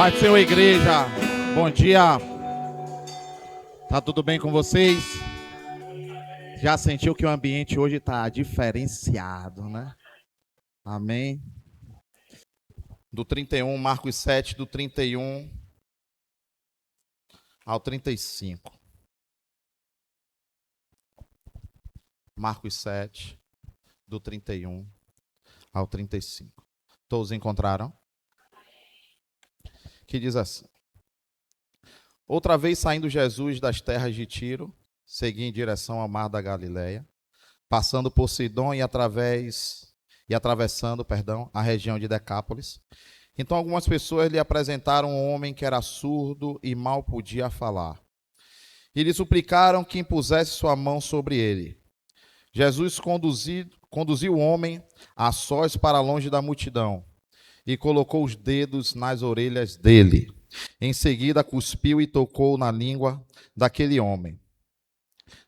Pai do Senhor, igreja, bom dia. Tá tudo bem com vocês? Já sentiu que o ambiente hoje tá diferenciado, né? Amém. Do 31, Marcos 7, do 31 ao 35. Marcos 7, do 31 ao 35. Todos encontraram? Que diz assim: outra vez saindo Jesus das terras de Tiro, seguia em direção ao mar da Galileia, passando por Sidom e atravessando, a região de Decápolis. Então algumas pessoas lhe apresentaram um homem que era surdo e mal podia falar. E lhe suplicaram que impusesse sua mão sobre ele. Jesus conduziu o homem a sós para longe da multidão e colocou os dedos nas orelhas dele. Em seguida, cuspiu e tocou na língua daquele homem.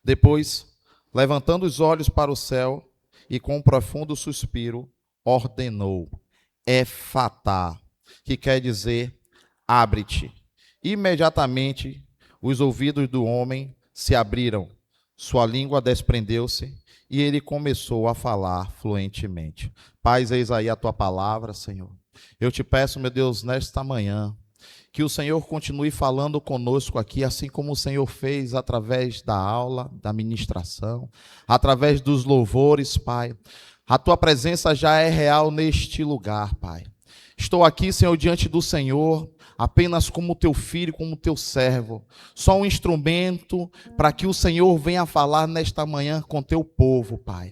Depois, levantando os olhos para o céu e com um profundo suspiro, ordenou: Efatá, que quer dizer abre-te. Imediatamente, os ouvidos do homem se abriram, sua língua desprendeu-se e ele começou a falar fluentemente. Pai, eis aí a tua palavra, Senhor. Eu te peço, meu Deus, nesta manhã, que o Senhor continue falando conosco aqui, assim como o Senhor fez através da aula, da ministração, através dos louvores, Pai. A tua presença já é real neste lugar, Pai. Estou aqui, Senhor, diante do Senhor, apenas como teu filho, como teu servo. Só um instrumento para que o Senhor venha falar nesta manhã com teu povo, Pai.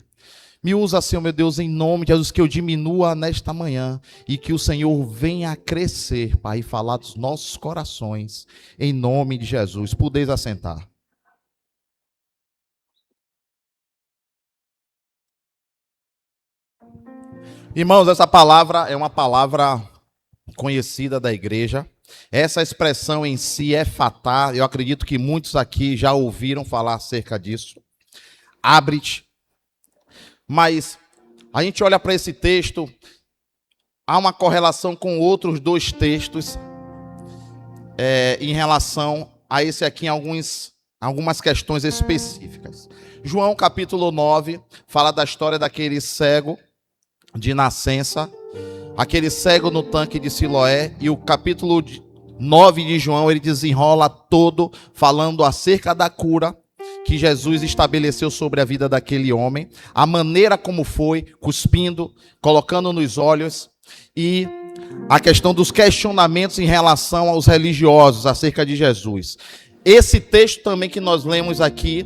Me usa, Senhor, meu Deus, em nome de Jesus, que eu diminua nesta manhã e que o Senhor venha a crescer, Pai, e falar dos nossos corações, em nome de Jesus. Podeis assentar. Irmãos, essa palavra é uma palavra conhecida da igreja. Essa expressão em si é Efatá. Eu acredito que muitos aqui já ouviram falar acerca disso. Abre-te. Mas a gente olha para esse texto, há uma correlação com outros dois textos em relação a esse aqui em algumas questões específicas. João capítulo 9 fala da história daquele cego de nascença, aquele cego no tanque de Siloé, e o capítulo 9 de João ele desenrola todo falando acerca da cura que Jesus estabeleceu sobre a vida daquele homem, a maneira como foi, cuspindo, colocando nos olhos, e a questão dos questionamentos em relação aos religiosos acerca de Jesus. Esse texto também que nós lemos aqui,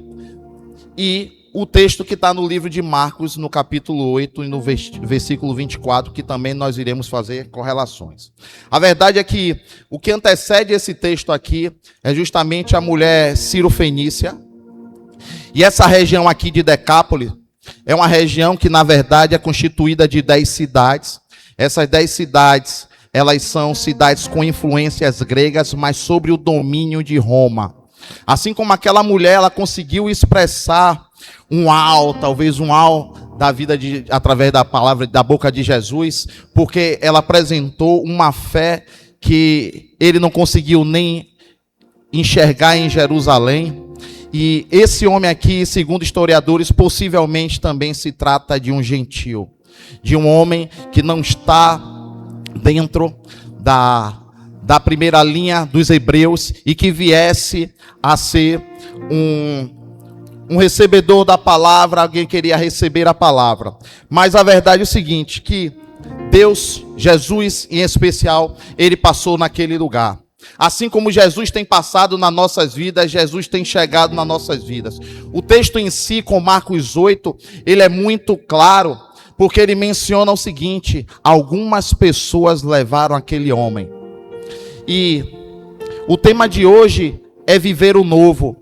e o texto que está no livro de Marcos, no capítulo 8 e no versículo 24, que também nós iremos fazer correlações. A verdade é que o que antecede esse texto aqui é justamente a mulher Ciro-fenícia. E essa região aqui de Decápolis é uma região que, na verdade, é constituída de 10 cidades. Essas 10 cidades, elas são cidades com influências gregas, mas sobre o domínio de Roma. Assim como aquela mulher, ela conseguiu expressar talvez um da vida através da palavra, da boca de Jesus, porque ela apresentou uma fé que ele não conseguiu nem enxergar em Jerusalém. E esse homem aqui, segundo historiadores, possivelmente também se trata de um gentil, de um homem que não está dentro da primeira linha dos hebreus e que viesse a ser um recebedor da palavra, alguém queria receber a palavra. Mas a verdade é o seguinte, que Deus, Jesus em especial, ele passou naquele lugar. Assim como Jesus tem passado nas nossas vidas, Jesus tem chegado nas nossas vidas. O texto em si, com Marcos 8, ele é muito claro, porque ele menciona o seguinte: algumas pessoas levaram aquele homem. E o tema de hoje é viver o novo.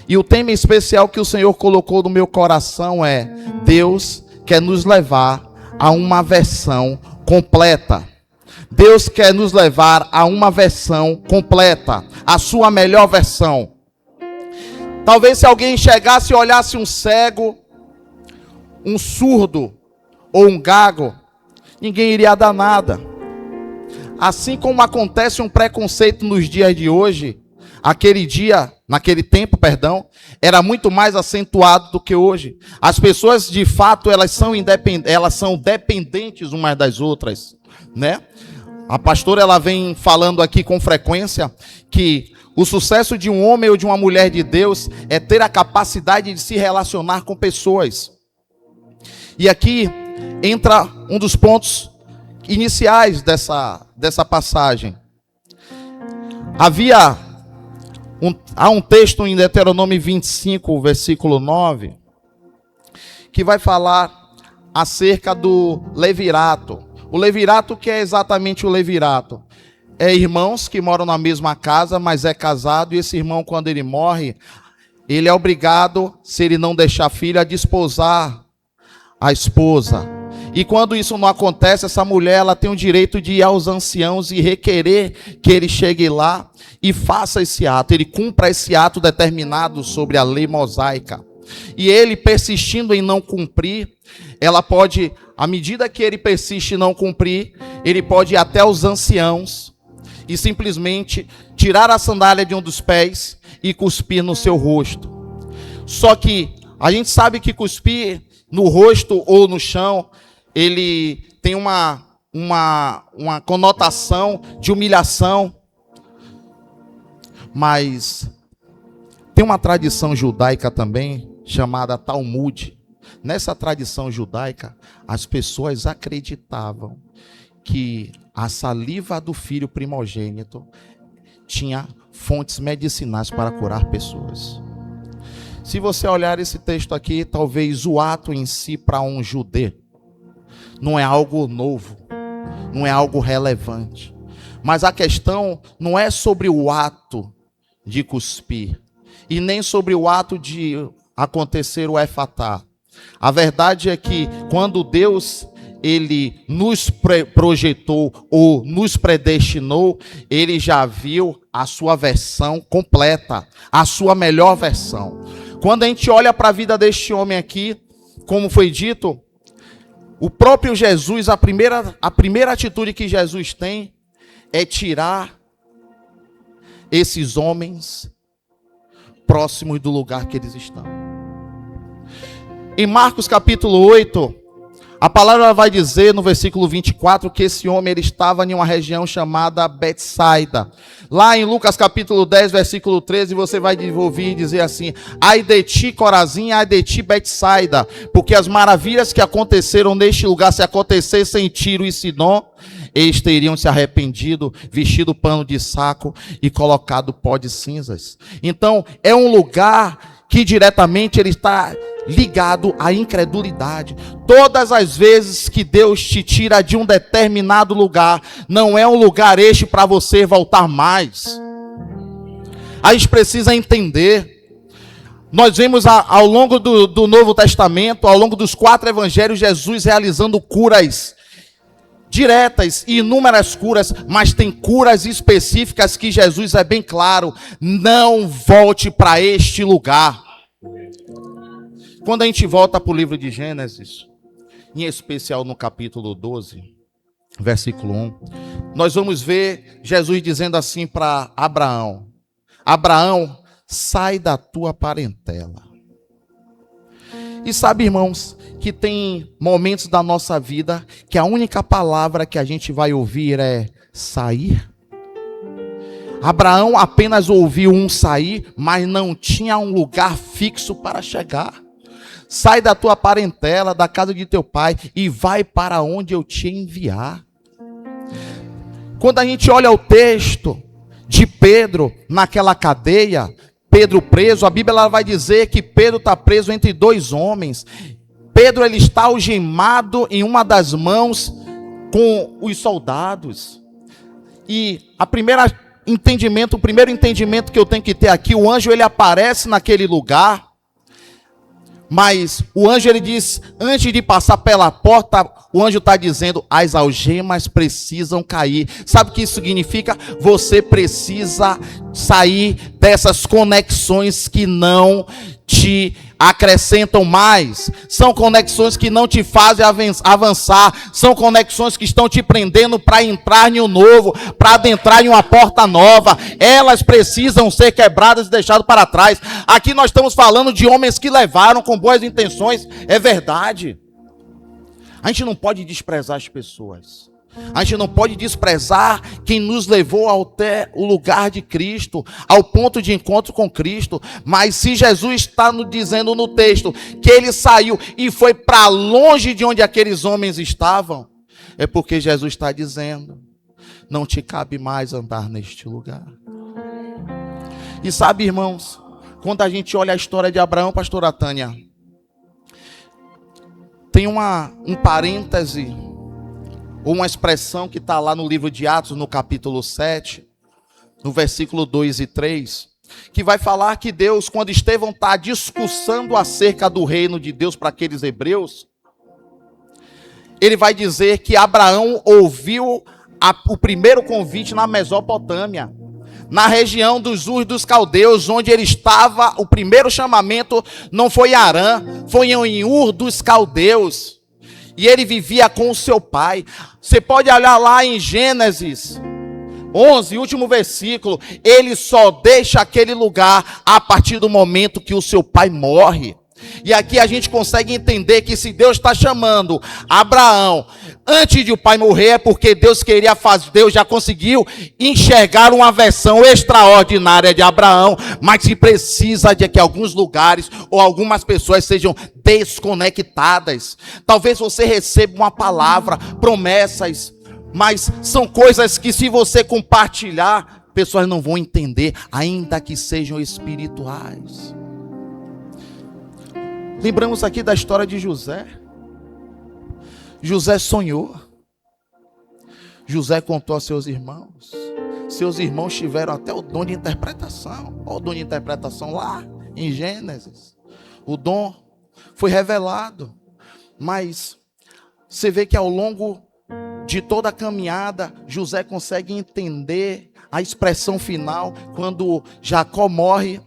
E o tema especial que o Senhor colocou no meu coração é: Deus quer nos levar a uma versão completa. Deus quer nos levar a uma versão completa, a sua melhor versão. Talvez se alguém chegasse e olhasse um cego, um surdo ou um gago, ninguém iria dar nada. assim como acontece um preconceito nos dias de hoje, naquele tempo, era muito mais acentuado do que hoje. As pessoas, de fato, elas são dependentes umas das outras, né? A pastora, ela vem falando aqui com frequência que o sucesso de um homem ou de uma mulher de Deus é ter a capacidade de se relacionar com pessoas. E aqui entra um dos pontos iniciais dessa passagem. Há um texto em Deuteronômio 25, versículo 9, que vai falar acerca do levirato. O levirato, que é exatamente o levirato? É irmãos que moram na mesma casa, mas é casado, e esse irmão, quando ele morre, ele é obrigado, se ele não deixar filho, a desposar a esposa. E quando isso não acontece, essa mulher, ela tem o direito de ir aos anciãos e requerer que ele chegue lá e faça esse ato, ele cumpra esse ato determinado sobre a lei mosaica. E ele, persistindo em não cumprir, ela pode, à medida que ele persiste em não cumprir, ele pode ir até os anciãos e simplesmente tirar a sandália de um dos pés e cuspir no seu rosto. Só que a gente sabe que cuspir no rosto ou no chão, ele tem uma conotação de humilhação. Mas tem uma tradição judaica também, chamada Talmud. Nessa tradição judaica, as pessoas acreditavam que a saliva do filho primogênito tinha fontes medicinais para curar pessoas. Se você olhar esse texto aqui, talvez o ato em si, para um judeu, não é algo novo, não é algo relevante. Mas a questão não é sobre o ato de cuspir, e nem sobre o ato de acontecer o efatá. A verdade é que quando Deus, ele nos projetou ou nos predestinou, ele já viu a sua versão completa, a sua melhor versão. Quando a gente olha para a vida deste homem aqui, como foi dito, o próprio Jesus, a primeira atitude que Jesus tem é tirar esses homens próximos do lugar que eles estão. Em Marcos capítulo 8, a palavra vai dizer no versículo 24 que esse homem ele estava em uma região chamada Betsaida. Lá em Lucas capítulo 10, versículo 13, você vai ouvir dizer assim: ai de ti, Corazim, ai de ti, Betsaida, porque as maravilhas que aconteceram neste lugar, se acontecessem em Tiro e Sidom, eles teriam se arrependido, vestido pano de saco e colocado pó de cinzas. Então, é um lugar que diretamente ele está ligado à incredulidade. Todas as vezes que Deus te tira de um determinado lugar, não é um lugar este para você voltar mais. A gente precisa entender. Nós vemos ao longo do Novo Testamento, ao longo dos 4 evangelhos, Jesus realizando curas diretas e inúmeras curas, mas tem curas específicas que Jesus é bem claro: não volte para este lugar. Quando a gente volta para o livro de Gênesis, em especial no capítulo 12, versículo 1, nós vamos ver Jesus dizendo assim para Abraão: Abraão, sai da tua parentela. E sabe, irmãos, que tem momentos da nossa vida que a única palavra que a gente vai ouvir é sair. Abraão apenas ouviu um sair, mas não tinha um lugar fixo para chegar. Sai da tua parentela, da casa de teu pai, e vai para onde eu te enviar. Quando a gente olha o texto de Pedro naquela cadeia, Pedro preso, a Bíblia ela vai dizer que Pedro está preso entre 2 homens. Pedro ele está algemado em uma das mãos com os soldados. E o primeiro entendimento que eu tenho que ter aqui, o anjo ele aparece naquele lugar, mas o anjo ele diz, antes de passar pela porta, o anjo está dizendo: as algemas precisam cair. Sabe o que isso significa? Você precisa sair dessas conexões que não te acrescentam mais, são conexões que não te fazem avançar, são conexões que estão te prendendo para entrar em um novo, para adentrar em uma porta nova. Elas precisam ser quebradas e deixadas para trás. Aqui nós estamos falando de homens que levaram com boas intenções, é verdade. A gente não pode desprezar as pessoas. A gente não pode desprezar quem nos levou até o lugar de Cristo, ao ponto de encontro com Cristo. Mas se Jesus está nos dizendo no texto que ele saiu e foi para longe de onde aqueles homens estavam, é porque Jesus está dizendo: não te cabe mais andar neste lugar. E sabe, irmãos, quando a gente olha a história de Abraão, pastora Tânia, tem um parêntese, ou uma expressão que está lá no livro de Atos, no capítulo 7, no versículo 2 e 3, que vai falar que Deus, quando Estevão está discussando acerca do reino de Deus para aqueles hebreus, ele vai dizer que Abraão ouviu o primeiro convite na Mesopotâmia, na região dos Ur dos Caldeus, onde ele estava. O primeiro chamamento não foi em Harã, foi em Ur dos Caldeus. E ele vivia com o seu pai. Você pode olhar lá em Gênesis 11, último versículo. Ele só deixa aquele lugar a partir do momento que o seu pai morre. E aqui a gente consegue entender que se Deus está chamando Abraão antes de o pai morrer, é porque Deus queria fazer, Deus já conseguiu enxergar uma versão extraordinária de Abraão, mas se precisa de que alguns lugares ou algumas pessoas sejam desconectadas. Talvez você receba uma palavra, promessas, mas são coisas que, se você compartilhar, pessoas não vão entender, ainda que sejam espirituais. Lembramos aqui da história de José. José sonhou. José contou a seus irmãos. Seus irmãos tiveram até o dom de interpretação. Olha o dom de interpretação lá em Gênesis. O dom foi revelado. Mas você vê que ao longo de toda a caminhada, José consegue entender a expressão final quando Jacó morre.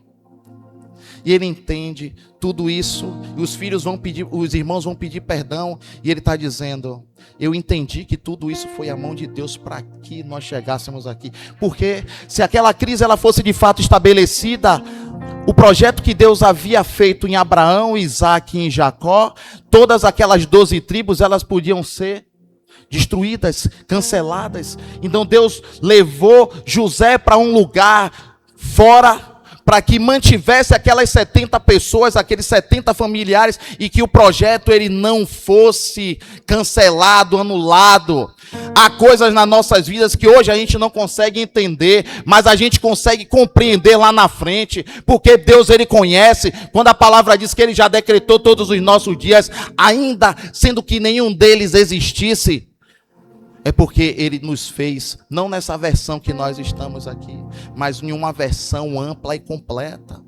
E ele entende tudo isso, e os irmãos vão pedir perdão, e ele está dizendo: eu entendi que tudo isso foi a mão de Deus para que nós chegássemos aqui. Porque se aquela crise ela fosse de fato estabelecida, o projeto que Deus havia feito em Abraão, Isaac e em Jacó, todas aquelas 12 tribos, elas podiam ser destruídas, canceladas. Então Deus levou José para um lugar fora, para que mantivesse aquelas 70 pessoas, aqueles 70 familiares, e que o projeto ele não fosse cancelado, anulado. Há coisas nas nossas vidas que hoje a gente não consegue entender, mas a gente consegue compreender lá na frente, porque Deus ele conhece. Quando a palavra diz que ele já decretou todos os nossos dias, ainda sendo que nenhum deles existisse, é porque ele nos fez, não nessa versão que nós estamos aqui, mas em uma versão ampla e completa.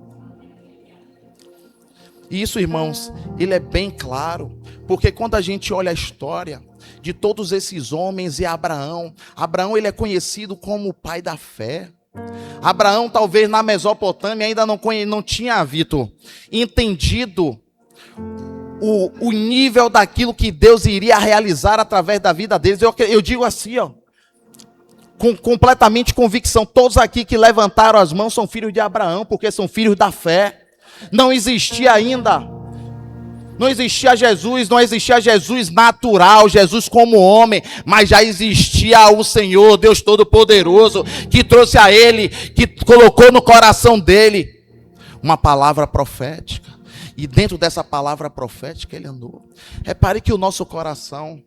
E isso, irmãos, ele é bem claro, porque quando a gente olha a história de todos esses homens e Abraão, ele é conhecido como o pai da fé. Abraão, talvez na Mesopotâmia, ainda não tinha, Vitor, entendido o nível daquilo que Deus iria realizar através da vida deles. Eu digo assim, ó, com completamente convicção, todos aqui que levantaram as mãos são filhos de Abraão, porque são filhos da fé. Não existia ainda, não existia Jesus natural, Jesus como homem, mas já existia o Senhor, Deus Todo-Poderoso, que trouxe a ele, que colocou no coração dele uma palavra profética. E dentro dessa palavra profética ele andou. Repare que o nosso coração,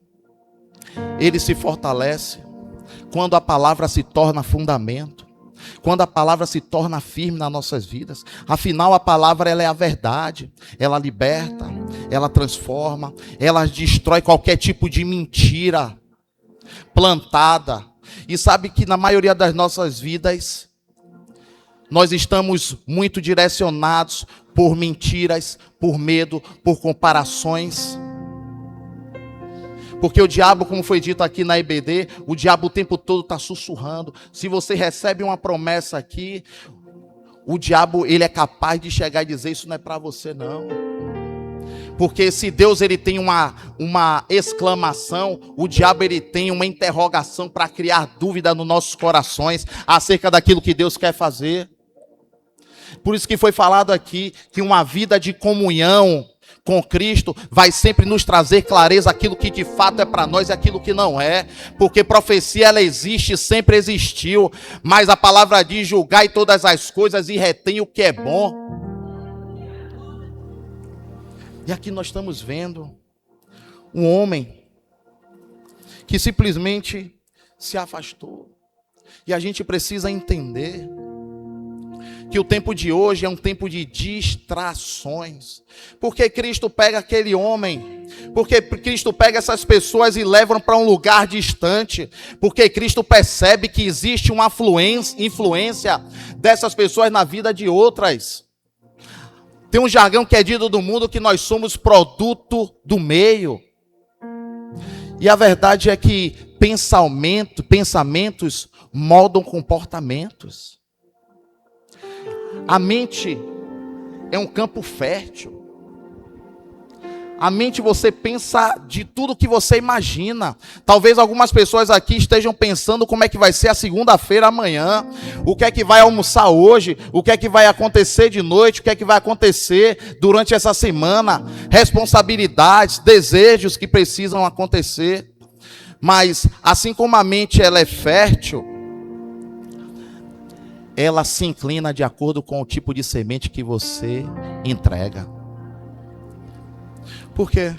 ele se fortalece quando a palavra se torna fundamento, quando a palavra se torna firme nas nossas vidas. Afinal, a palavra ela é a verdade, ela liberta, ela transforma, ela destrói qualquer tipo de mentira plantada. E sabe que na maioria das nossas vidas, nós estamos muito direcionados por mentiras, por medo, por comparações. Porque o diabo, como foi dito aqui na IBD, o diabo o tempo todo está sussurrando. Se você recebe uma promessa aqui, o diabo ele é capaz de chegar e dizer: isso não é para você não. Porque se Deus ele tem uma exclamação, o diabo ele tem uma interrogação para criar dúvida nos nossos corações acerca daquilo que Deus quer fazer. Por isso que foi falado aqui que uma vida de comunhão com Cristo vai sempre nos trazer clareza aquilo que de fato é para nós e aquilo que não é. Porque profecia ela existe, sempre existiu, mas a palavra diz: julgai todas as coisas e retém o que é bom. E aqui nós estamos vendo um homem que simplesmente se afastou. E a gente precisa entender que o tempo de hoje é um tempo de distrações. Porque Cristo pega aquele homem, porque Cristo pega essas pessoas e leva para um lugar distante, porque Cristo percebe que existe uma influência dessas pessoas na vida de outras. Tem um jargão que é dito do mundo que nós somos produto do meio. E a verdade é que pensamentos moldam comportamentos. A mente é um campo fértil. A mente, você pensa de tudo que você imagina. Talvez algumas pessoas aqui estejam pensando como é que vai ser a segunda-feira amanhã, o que é que vai almoçar hoje, o que é que vai acontecer de noite, o que é que vai acontecer durante essa semana, responsabilidades, desejos que precisam acontecer. Mas assim como a mente ela é fértil, ela se inclina de acordo com o tipo de semente que você entrega. Por quê?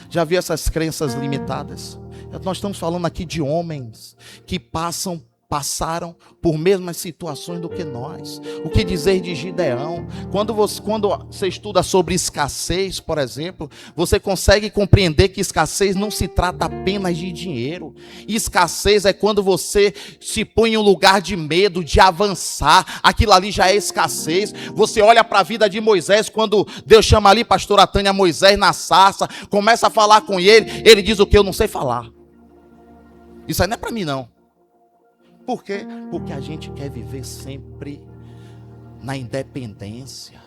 Já vi essas crenças limitadas? Nós estamos falando aqui de homens que passaram por mesmas situações do que nós. O que dizer de Gideão? Quando você estuda sobre escassez, por exemplo, você consegue compreender que escassez não se trata apenas de dinheiro. Escassez é quando você se põe em um lugar de medo, de avançar. Aquilo ali já é escassez. Você olha para a vida de Moisés, quando Deus chama ali, pastora Tânia, Moisés na sarça, começa a falar com ele, ele diz: o que eu não sei falar. Isso aí não é para mim não. Por quê? Porque a gente quer viver sempre na independência.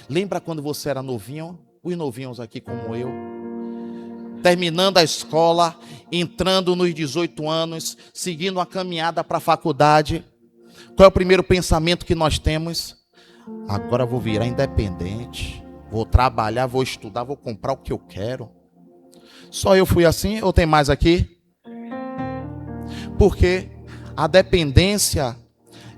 Lembra quando você era novinho? Os novinhos aqui como eu, terminando a escola, entrando nos 18 anos, seguindo uma caminhada para a faculdade. Qual é o primeiro pensamento que nós temos? Agora eu vou virar independente, vou trabalhar, vou estudar, vou comprar o que eu quero. Só eu fui assim ou tem mais aqui? Porque a dependência,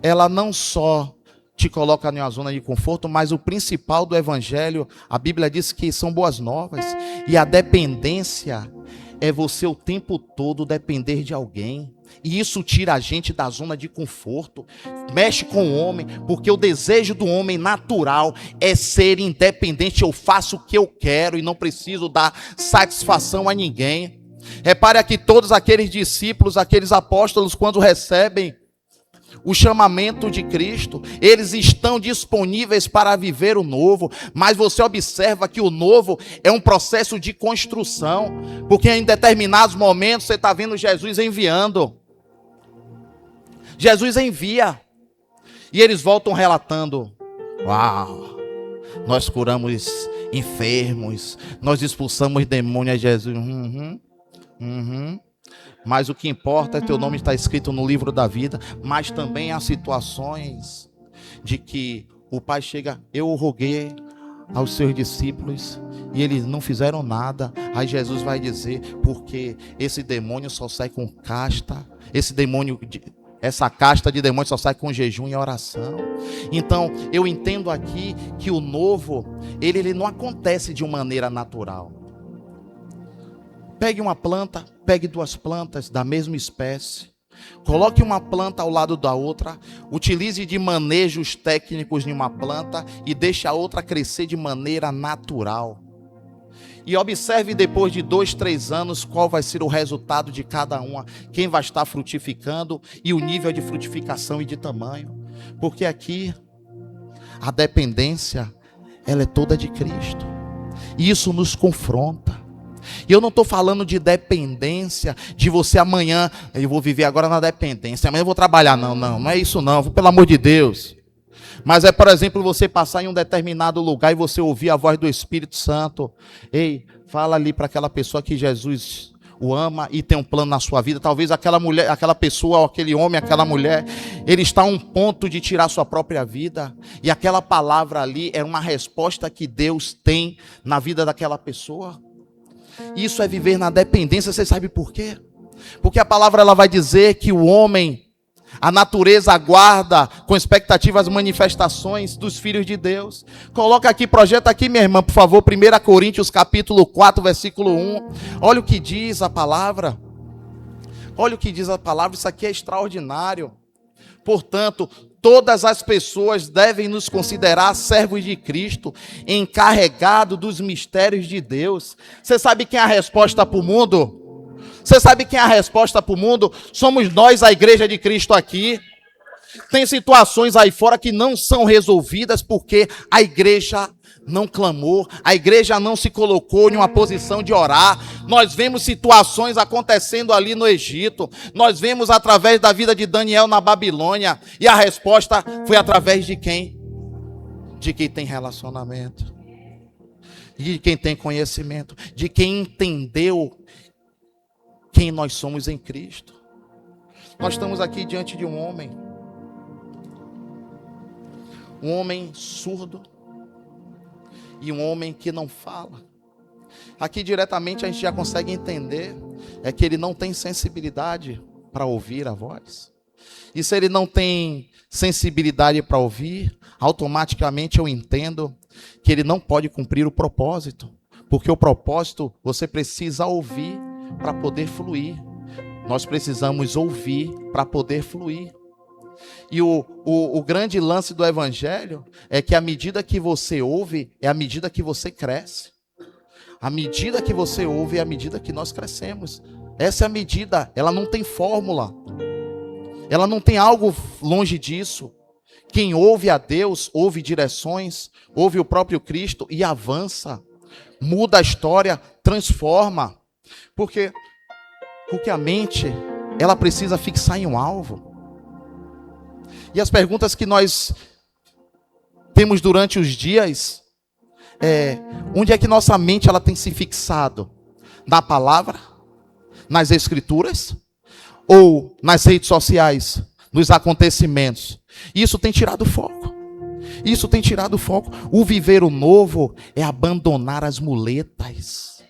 ela não só te coloca em uma zona de conforto, mas o principal do evangelho, a Bíblia diz que são boas novas. E a dependência é você o tempo todo depender de alguém. E isso tira a gente da zona de conforto, mexe com o homem, porque o desejo do homem natural é ser independente. Eu faço o que eu quero e não preciso dar satisfação a ninguém. Repare aqui, todos aqueles discípulos, aqueles apóstolos, quando recebem o chamamento de Cristo, eles estão disponíveis para viver o novo, mas você observa que o novo é um processo de construção, porque em determinados momentos você está vendo Jesus enviando. Jesus envia, e eles voltam relatando: uau, nós curamos enfermos, nós expulsamos demônios, Jesus. Mas o que importa é teu nome está escrito no livro da vida. Mas também há situações de que o pai chega: eu roguei aos seus discípulos e eles não fizeram nada. Aí Jesus vai dizer: porque esse demônio só sai com casta, essa casta de demônio só sai com jejum e oração. Então eu entendo aqui que o novo ele não acontece de uma maneira natural. Pegue uma planta, pegue duas plantas da mesma espécie, coloque uma planta ao lado da outra, utilize de manejos técnicos em uma planta e deixe a outra crescer de maneira natural. E observe depois de 2, 3 anos qual vai ser o resultado de cada uma, quem vai estar frutificando e o nível de frutificação e de tamanho. Porque aqui a dependência, ela é toda de Cristo. E isso nos confronta. E eu não estou falando de dependência, de você amanhã, eu vou viver agora na dependência, amanhã eu vou trabalhar. Não é isso não, pelo amor de Deus. Mas é, por exemplo, você passar em um determinado lugar e você ouvir a voz do Espírito Santo. Ei, fala ali para aquela pessoa que Jesus o ama e tem um plano na sua vida. Talvez aquela mulher, aquela pessoa, ou aquele homem, aquela mulher, ele está a um ponto de tirar sua própria vida. E aquela palavra ali é uma resposta que Deus tem na vida daquela pessoa. Isso é viver na dependência. Você sabe por quê? Porque a palavra ela vai dizer que o homem, a natureza aguarda com expectativa as manifestações dos filhos de Deus. Coloca aqui, projeta aqui, minha irmã, por favor, 1 Coríntios capítulo 4, versículo 1. Olha o que diz a palavra. Olha o que diz a palavra, isso aqui é extraordinário. Portanto, todas as pessoas devem nos considerar servos de Cristo, encarregados dos mistérios de Deus. Você sabe quem é a resposta para o mundo? Você sabe quem é a resposta para o mundo? Somos nós, a igreja de Cristo aqui. Tem situações aí fora que não são resolvidas porque a igreja não clamou, a igreja não se colocou em uma posição de orar. Nós vemos situações acontecendo ali no Egito, nós vemos através da vida de Daniel na Babilônia, e a resposta foi através de quem? De quem tem relacionamento, de quem tem conhecimento, de quem entendeu quem nós somos em Cristo. Nós estamos aqui diante de um homem surdo e um homem que não fala. Aqui diretamente a gente já consegue entender é que ele não tem sensibilidade para ouvir a voz. E se ele não tem sensibilidade para ouvir, automaticamente eu entendo que ele não pode cumprir o propósito, porque o propósito você precisa ouvir para poder fluir. Nós precisamos ouvir para poder fluir. E o grande lance do evangelho é que à medida que você ouve, é à medida que você cresce. À medida que você ouve, é à medida que nós crescemos. Essa é a medida, ela não tem fórmula. Ela não tem algo longe disso. Quem ouve a Deus, ouve direções, ouve o próprio Cristo e avança. Muda a história, transforma. Porque a mente, ela precisa fixar em um alvo. E as perguntas que nós temos durante os dias onde é que nossa mente ela tem se fixado? Na palavra? Nas escrituras? Ou nas redes sociais? Nos acontecimentos? Isso tem tirado o foco. Isso tem tirado o foco. O viver o novo é abandonar as muletas.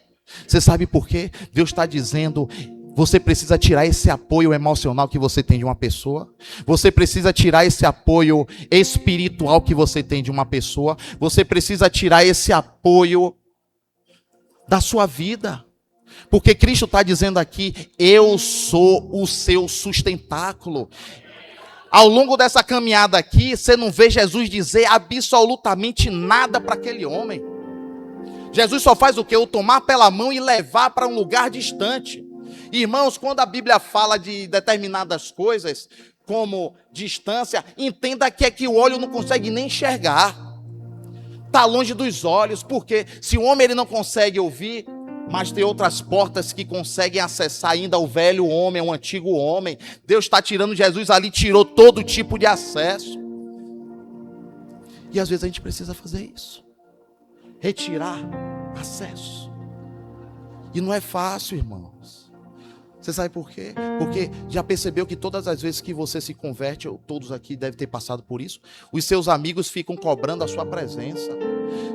Você sabe por quê? Deus está dizendo, você precisa tirar esse apoio emocional que você tem de uma pessoa. Você precisa tirar esse apoio espiritual que você tem de uma pessoa. Você precisa tirar esse apoio da sua vida. Porque Cristo está dizendo aqui, eu sou o seu sustentáculo. Ao longo dessa caminhada aqui, você não vê Jesus dizer absolutamente nada para aquele homem. Jesus só faz o quê? O tomar pela mão e levar para um lugar distante. Irmãos, quando a Bíblia fala de determinadas coisas, como distância, entenda que é que o olho não consegue nem enxergar. Está longe dos olhos, porque se o homem ele não consegue ouvir, mas tem outras portas que conseguem acessar ainda o velho homem, o antigo homem. Deus está tirando Jesus ali, tirou todo tipo de acesso. E às vezes a gente precisa fazer isso. Retirar acesso. E não é fácil, irmãos. Você sabe por quê? Porque já percebeu que todas as vezes que você se converte, todos aqui devem ter passado por isso, os seus amigos ficam cobrando a sua presença.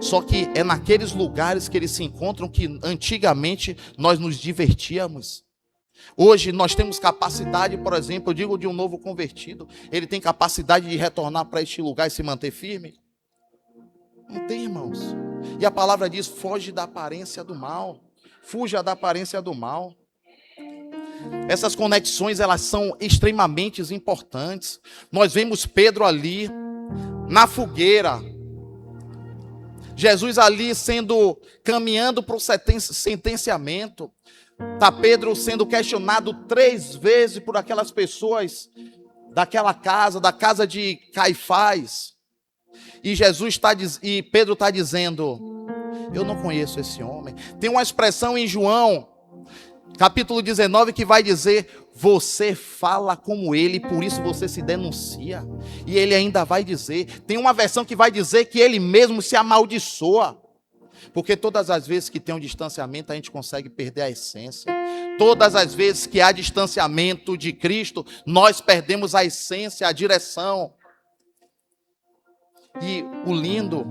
Só que é naqueles lugares que eles se encontram que antigamente nós nos divertíamos. Hoje nós temos capacidade, por exemplo, eu digo de um novo convertido, ele tem capacidade de retornar para este lugar e se manter firme? Não tem, irmãos. E a palavra diz, foge da aparência do mal. Fuja da aparência do mal. Essas conexões, elas são extremamente importantes. Nós vemos Pedro ali, na fogueira. Jesus ali caminhando para o sentenciamento. Está Pedro sendo questionado 3 vezes por aquelas pessoas daquela casa, da casa de Caifás. E Pedro está dizendo, eu não conheço esse homem. Tem uma expressão em João, capítulo 19, que vai dizer, você fala como ele, por isso você se denuncia. E ele ainda vai dizer, tem uma versão que vai dizer que ele mesmo se amaldiçoa. Porque todas as vezes que tem um distanciamento, a gente consegue perder a essência. Todas as vezes que há distanciamento de Cristo, nós perdemos a essência, a direção. E o lindo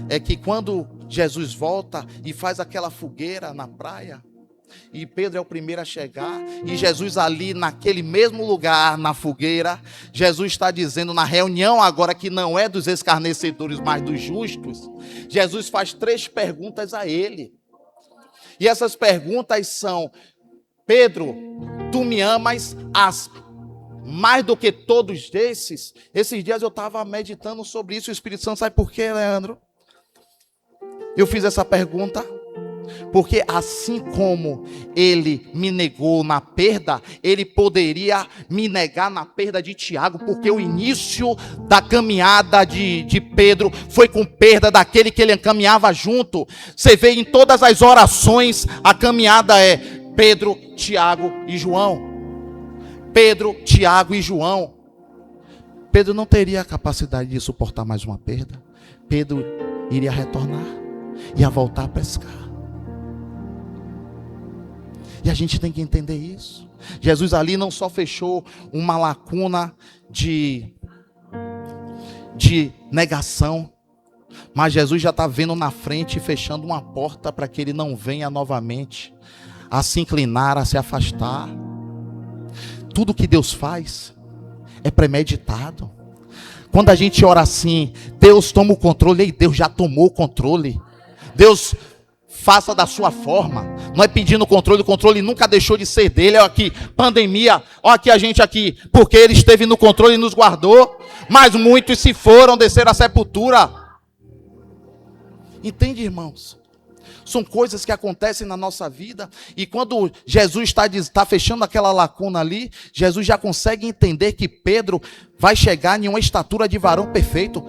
é que quando Jesus volta e faz aquela fogueira na praia, e Pedro é o primeiro a chegar, e Jesus ali naquele mesmo lugar, na fogueira, Jesus está dizendo na reunião agora que não é dos escarnecedores, mas dos justos, Jesus faz 3 perguntas a ele. E essas perguntas são: Pedro, tu me amas mais do que todos esses? Esses dias eu estava meditando sobre isso, o Espírito Santo, sabe por quê, Leandro? Eu fiz essa pergunta porque assim como ele me negou na perda, ele poderia me negar na perda de Tiago, porque o início da caminhada de Pedro foi com perda daquele que ele caminhava junto. Você vê em todas as orações, a caminhada é Pedro, Tiago e João. Pedro, Tiago e João. Pedro não teria a capacidade de suportar mais uma perda. Pedro iria retornar, ia voltar a pescar. E a gente tem que entender isso. Jesus ali não só fechou uma lacuna de negação, mas Jesus já está vendo na frente e fechando uma porta para que ele não venha novamente a se inclinar, a se afastar. Tudo que Deus faz é premeditado. Quando a gente ora assim, Deus toma o controle, e Deus já tomou o controle. Deus faça da sua forma. Não é pedindo controle, o controle nunca deixou de ser dele. Olha aqui, pandemia, olha aqui a gente aqui, porque ele esteve no controle e nos guardou, mas muitos se foram, desceram à sepultura. Entende, irmãos? São coisas que acontecem na nossa vida, e quando Jesus está fechando aquela lacuna ali, Jesus já consegue entender que Pedro vai chegar em uma estatura de varão perfeito.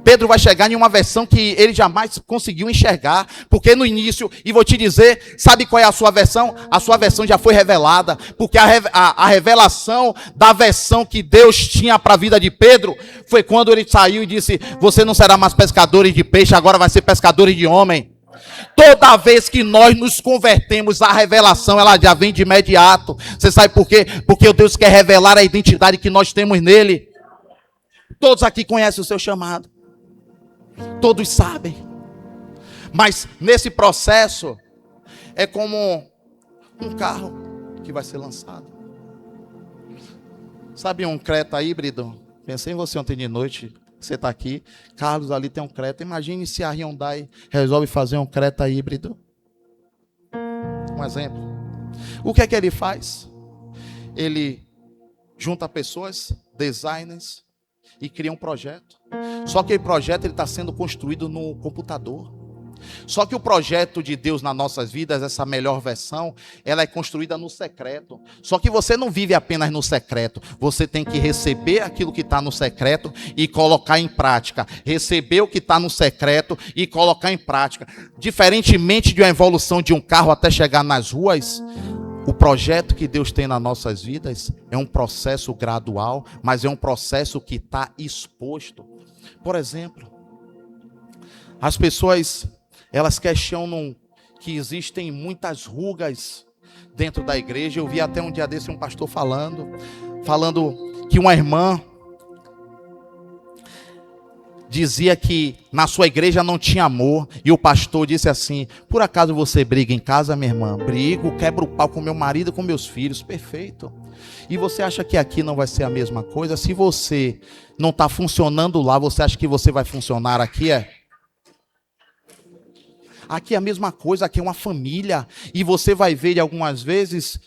Pedro vai chegar em uma versão que ele jamais conseguiu enxergar, porque no início, e vou te dizer, sabe qual é a sua versão? A sua versão já foi revelada, porque a revelação da versão que Deus tinha para a vida de Pedro, foi quando ele saiu e disse: você não será mais pescadores de peixe, agora vai ser pescadores de homem. Toda vez que nós nos convertemos, a revelação ela já vem de imediato. Você sabe por quê? Porque Deus quer revelar a identidade que nós temos nele. Todos aqui conhecem o seu chamado. Todos sabem, mas nesse processo é como um carro que vai ser lançado. Sabe um Creta híbrido? Pensei em você ontem de noite, você está aqui, Carlos ali tem um Creta. Imagine se a Hyundai resolve fazer um Creta híbrido. Um exemplo. O que é que ele faz? Ele junta pessoas, designers, e cria um projeto. Só que o projeto está sendo construído no computador. Só que o projeto de Deus nas nossas vidas, essa melhor versão, ela é construída no secreto. Só que você não vive apenas no secreto. Você tem que receber aquilo que está no secreto e colocar em prática. Receber o que está no secreto e colocar em prática. Diferentemente de uma evolução de um carro até chegar nas ruas, o projeto que Deus tem nas nossas vidas é um processo gradual, mas é um processo que está exposto. Por exemplo, as pessoas, elas questionam que existem muitas rugas dentro da igreja. Eu vi até um dia desse um pastor falando que uma irmã dizia que na sua igreja não tinha amor, e o pastor disse assim: por acaso você briga em casa, minha irmã? Brigo, quebro o pau com meu marido e com meus filhos. Perfeito. E você acha que aqui não vai ser a mesma coisa? Se você não está funcionando lá, você acha que você vai funcionar aqui? Aqui é a mesma coisa, aqui é uma família, e você vai ver algumas vezes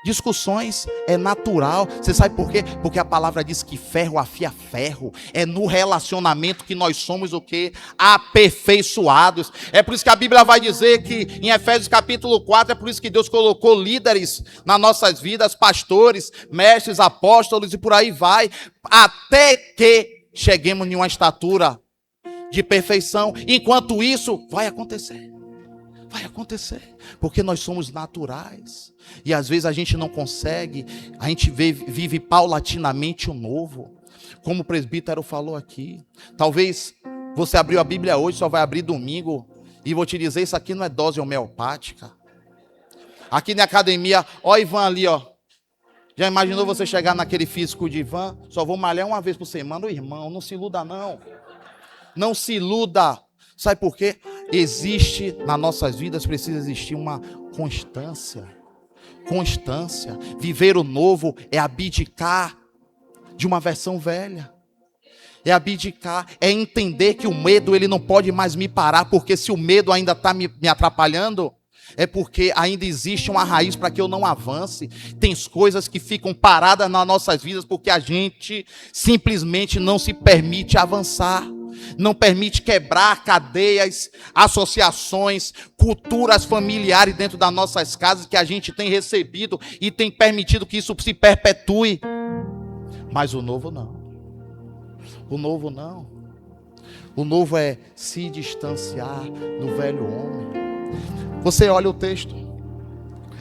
discussões, é natural. Você sabe por quê? Porque a palavra diz que ferro afia ferro. É no relacionamento que nós somos o quê? Aperfeiçoados. É por isso que a Bíblia vai dizer que em Efésios capítulo 4, é por isso que Deus colocou líderes nas nossas vidas, pastores, mestres, apóstolos e por aí vai, até que cheguemos em uma estatura de perfeição. Enquanto isso vai acontecer. Vai acontecer, porque nós somos naturais. E às vezes a gente não consegue, a gente vive paulatinamente o novo. Como o presbítero falou aqui. Talvez você abriu a Bíblia hoje, só vai abrir domingo. E vou te dizer, isso aqui não é dose homeopática. Aqui na academia, ó Ivan ali, ó. Já imaginou você chegar naquele físico de Ivan? Só vou malhar uma vez por semana. Ô irmão, não se iluda não. Não se iluda. Sabe por quê? Existe, nas nossas vidas, precisa existir uma constância. Constância. Viver o novo é abdicar de uma versão velha. É abdicar, é entender que o medo ele não pode mais me parar, porque se o medo ainda está me atrapalhando, é porque ainda existe uma raiz para que eu não avance. Tem coisas que ficam paradas nas nossas vidas porque a gente simplesmente não se permite avançar. Não permite quebrar cadeias, associações, culturas familiares dentro das nossas casas que a gente tem recebido e tem permitido que isso se perpetue. Mas o novo não. O novo não. O novo é se distanciar do velho homem. Você olha o texto,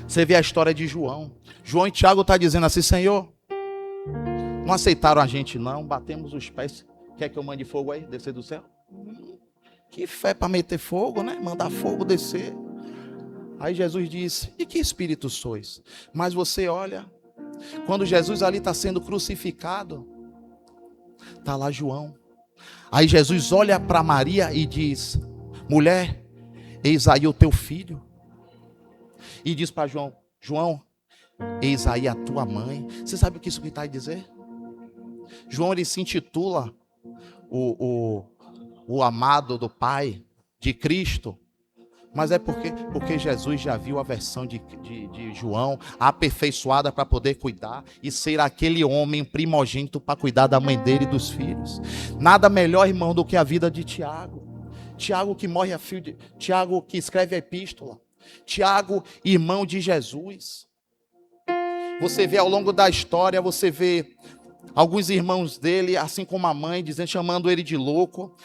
você vê a história de João. João e Tiago estão dizendo assim: Senhor, não aceitaram a gente não, batemos os pés. Quer que eu mande fogo aí, descer do céu? Que fé para meter fogo, né? Mandar fogo descer. Aí Jesus disse: e que espírito sois? Mas você olha, quando Jesus ali está sendo crucificado, está lá João. Aí Jesus olha para Maria e diz: mulher, eis aí o teu filho. E diz para João: João, eis aí a tua mãe. Você sabe o que isso está a dizer? João ele se intitula o amado do Pai, de Cristo. Mas é porque Jesus já viu a versão de João aperfeiçoada para poder cuidar e ser aquele homem primogênito para cuidar da mãe dele e dos filhos. Nada melhor, irmão, do que a vida de Tiago. Tiago que morre a fio de... Tiago que escreve a epístola. Tiago, irmão de Jesus. Você vê ao longo da história, você vê alguns irmãos dele, assim como a mãe, chamando ele de louco,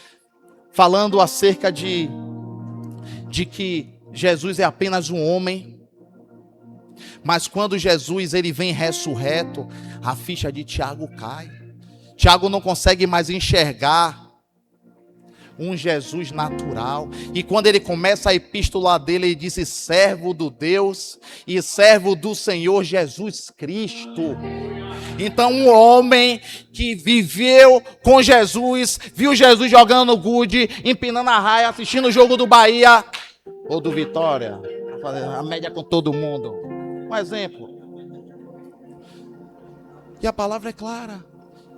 falando acerca de que Jesus é apenas um homem. Mas quando Jesus ele vem ressurreto, a ficha de Tiago cai. Tiago não consegue mais enxergar um Jesus natural. E quando ele começa a epístola dele, ele diz: servo do Deus e servo do Senhor Jesus Cristo. Então um homem que viveu com Jesus, viu Jesus jogando gude, empinando a raia, assistindo o jogo do Bahia ou do Vitória, a média com todo mundo. Um exemplo. E a palavra é clara.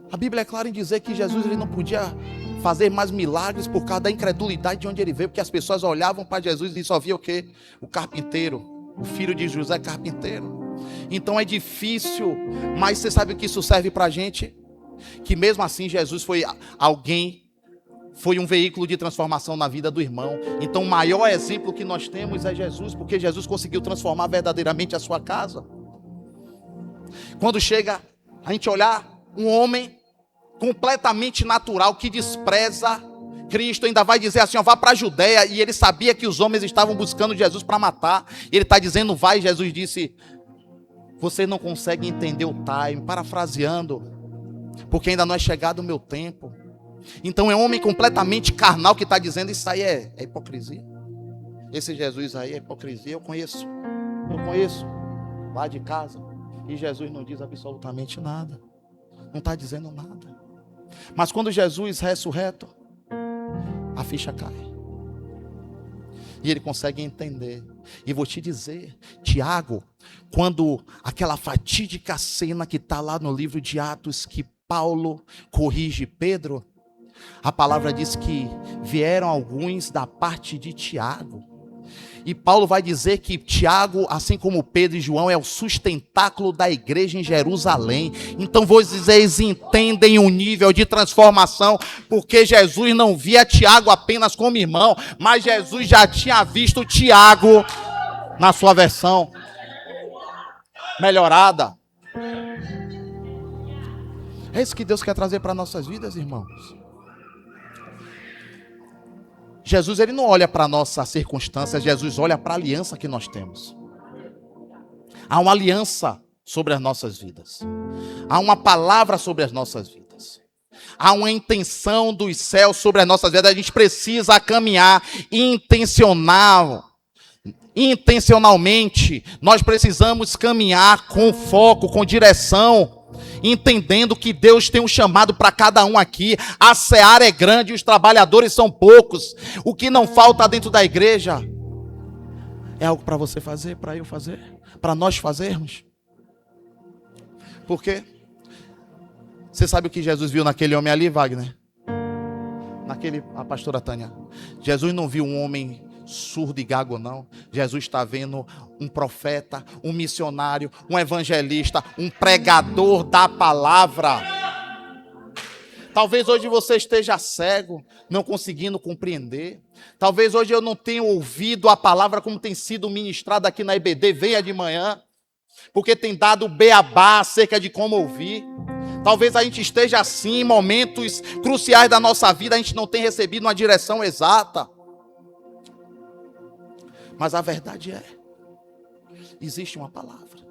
A Bíblia é clara em dizer que Jesus ele não podia fazer mais milagres por causa da incredulidade de onde ele veio, porque as pessoas olhavam para Jesus e só via o quê? O carpinteiro, o filho de José carpinteiro. Então é difícil, mas você sabe o que isso serve para a gente? Que mesmo assim Jesus foi alguém, foi um veículo de transformação na vida do irmão. Então o maior exemplo que nós temos é Jesus, porque Jesus conseguiu transformar verdadeiramente a sua casa. Quando chega a gente olhar um homem completamente natural que despreza Cristo, ainda vai dizer assim: ó, vá para a Judeia, e ele sabia que os homens estavam buscando Jesus para matar. Ele está dizendo: vai. Jesus disse: você não consegue entender o time, parafraseando, porque ainda não é chegado o meu tempo. Então é um homem completamente carnal que está dizendo: isso aí é hipocrisia. Esse Jesus aí é hipocrisia. Eu conheço lá de casa. E Jesus não diz absolutamente nada, não está dizendo nada. Mas quando Jesus ressurreto, a ficha cai. E ele consegue entender. E vou te dizer, Tiago, quando aquela fatídica cena que está lá no livro de Atos, que Paulo corrige Pedro, a palavra diz que vieram alguns da parte de Tiago. E Paulo vai dizer que Tiago, assim como Pedro e João, é o sustentáculo da igreja em Jerusalém. Então vocês entendem o nível de transformação, porque Jesus não via Tiago apenas como irmão, mas Jesus já tinha visto Tiago na sua versão melhorada. É isso que Deus quer trazer para nossas vidas, irmãos. Jesus, ele não olha para a nossa circunstância, Jesus olha para a aliança que nós temos. Há uma aliança sobre as nossas vidas. Há uma palavra sobre as nossas vidas. Há uma intenção dos céus sobre as nossas vidas. A gente precisa caminhar intencionalmente. Nós precisamos caminhar com foco, com direção, entendendo que Deus tem um chamado para cada um aqui. A seara é grande e os trabalhadores são poucos. O que não falta dentro da igreja é algo para você fazer, para eu fazer, para nós fazermos. Por quê? Você sabe o que Jesus viu naquele homem ali, Wagner? A pastora Tânia. Jesus não viu um homem surdo e gago, não. Jesus está vendo um profeta, um missionário, um evangelista, um pregador da palavra. Talvez hoje você esteja cego, não conseguindo compreender. Talvez hoje eu não tenha ouvido a palavra como tem sido ministrada aqui na IBD. Venha de manhã, porque tem dado beabá acerca de como ouvir. Talvez a gente esteja assim em momentos cruciais da nossa vida, a gente não tem recebido uma direção exata. Mas a verdade é, existe uma palavra,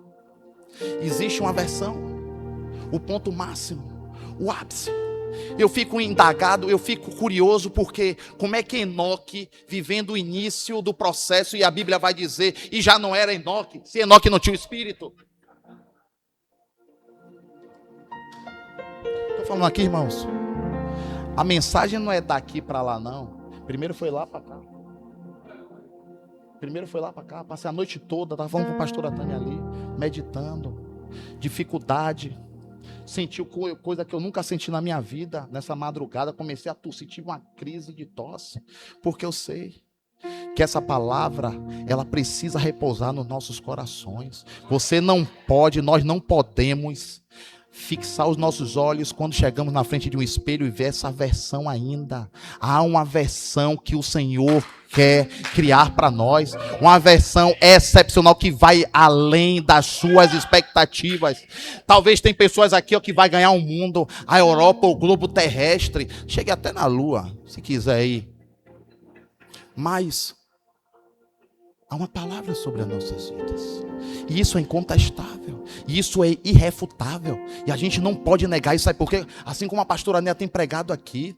existe uma versão, o ponto máximo, o ápice. Eu fico indagado, eu fico curioso, porque como é que Enoque, vivendo o início do processo, e a Bíblia vai dizer, e já não era Enoque, se Enoque não tinha o Espírito. Estou falando aqui, irmãos, a mensagem não é daqui para lá, não. Primeiro foi lá para cá. Passei a noite toda, estava falando com a pastora Tânia ali, meditando, dificuldade, senti coisa que eu nunca senti na minha vida. Nessa madrugada comecei a tossir, tive uma crise de tosse, porque eu sei que essa palavra, ela precisa repousar nos nossos corações. Você não pode, nós não podemos fixar os nossos olhos quando chegamos na frente de um espelho e ver essa versão ainda. Há uma versão que o Senhor quer criar para nós, uma versão excepcional que vai além das suas expectativas. Talvez tem pessoas aqui que vai ganhar o mundo, a Europa, o globo terrestre, chegue até na Lua, se quiser ir. Mas há uma palavra sobre as nossas vidas. E isso é incontestável. E isso é irrefutável. E a gente não pode negar isso. Sabe por quê? Assim como a pastora Néa tem pregado aqui,